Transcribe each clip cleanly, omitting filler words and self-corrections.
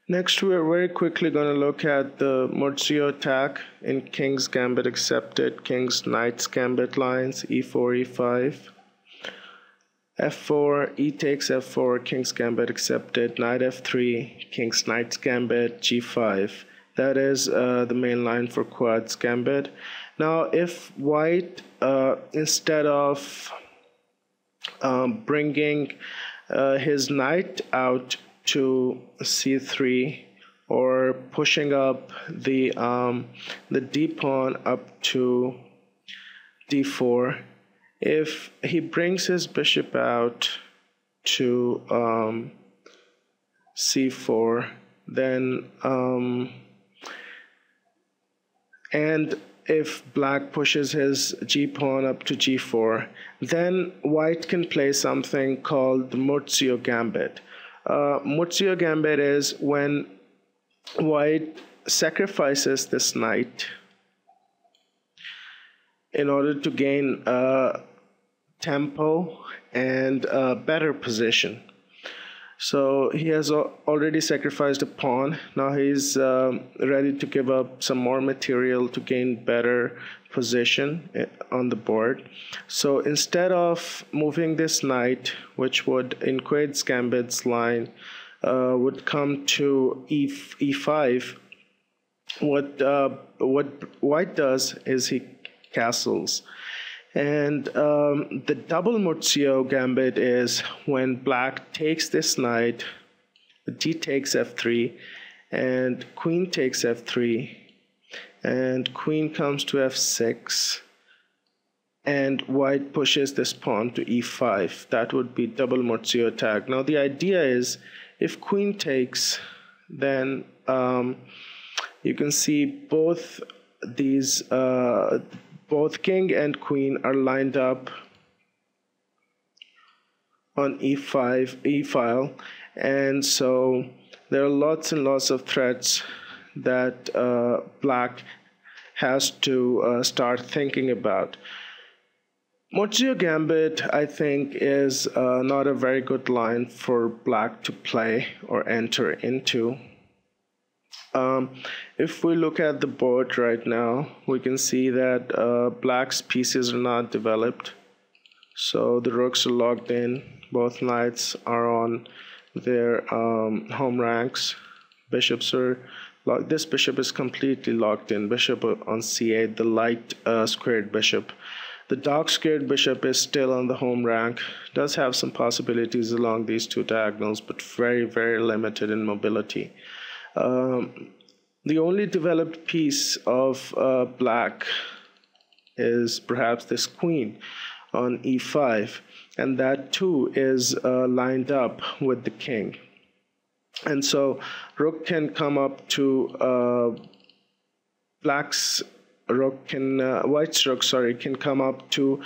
Next, we're very quickly going to look at the Muzio attack in King's Gambit accepted, King's Knight's Gambit lines, e4, e5, f4, e takes f4, King's Gambit accepted, Knight f3, King's Knight's Gambit, g5. That is the main line for Quad's Gambit. Now, if White, instead of bringing his knight out to c3 or pushing up the d pawn up to d4, if he brings his bishop out to c4, then and if Black pushes his g-pawn up to g4, then White can play something called the Muzio Gambit. Muzio Gambit is when White sacrifices this knight in order to gain tempo and a better position. So he has already sacrificed a pawn. Now he's ready to give up some more material to gain better position on the board. So instead of moving this knight, which would in Quade's Gambit's line would come to e5, what White does is he castles. And the double Muzio Gambit is when Black takes this knight, d takes f3, and queen takes f3, and queen comes to f6, and White pushes this pawn to e5. That would be double Muzio attack. Now the idea is, if queen takes, then you can see both these both king and queen are lined up on e5 file, and so there are lots and lots of threats that Black has to start thinking about. Muzio Gambit, I think, is not a very good line for Black to play or enter into. If we look at the board right now, we can see that Black's pieces are not developed. So the rooks are locked in. Both knights are on their home ranks. Bishops are locked. This bishop is completely locked in. Bishop on c8, the light squared bishop. The dark squared bishop is still on the home rank. Does have some possibilities along these two diagonals, but very, very limited in mobility. The only developed piece of Black is perhaps this queen on e5, and that too is lined up with the king. And so rook can come up to Black's rook can White's rook, sorry, can come up to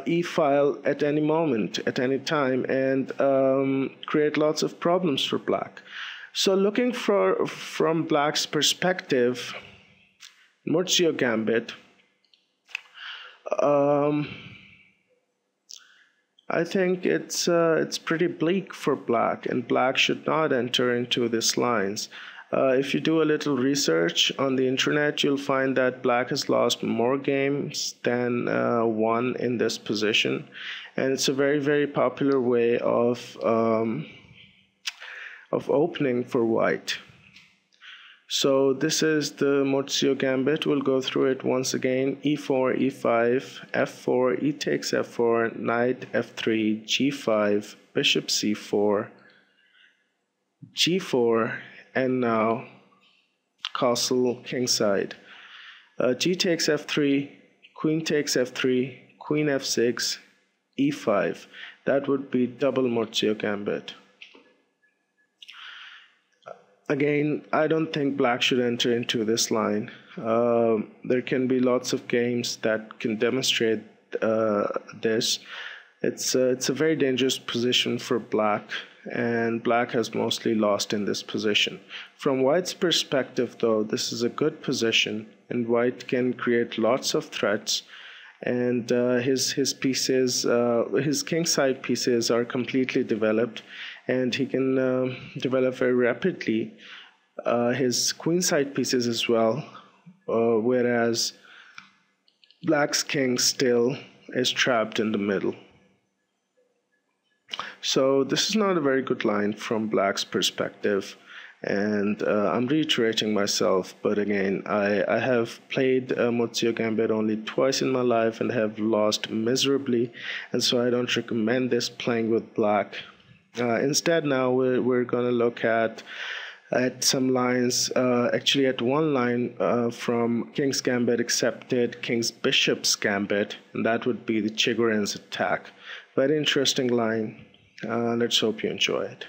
e file at any moment, at any time, and create lots of problems for Black. So looking from Black's perspective, Muzio Gambit, I think it's pretty bleak for Black, and Black should not enter into these lines. If you do a little research on the internet, you'll find that Black has lost more games than won in this position, and it's a very, very popular way of opening for White. So this is the Muzio Gambit. We'll go through it once again. e4, e5, f4, e takes f4, knight f3, g5, bishop c4, g4, and now castle kingside. G takes f3, queen takes f3, queen f6, e5. That would be double Muzio Gambit. Again, I don't think Black should enter into this line. There can be lots of games that can demonstrate this. It's a very dangerous position for Black, and Black has mostly lost in this position. From White's perspective, though, this is a good position, and White can create lots of threats, and his pieces, his kingside pieces are completely developed, and he can develop very rapidly his queenside pieces as well, whereas black's king still is trapped in the middle. So this is not a very good line from black's perspective, and I'm reiterating myself, but again, I have played Muzio Gambit only twice in my life and have lost miserably, and so I don't recommend this playing with black. Instead, now we're going to look at some lines, actually at one line from King's Gambit accepted King's Bishop's Gambit, and that would be the Chigorin's attack. Very interesting line. Let's hope you enjoy it.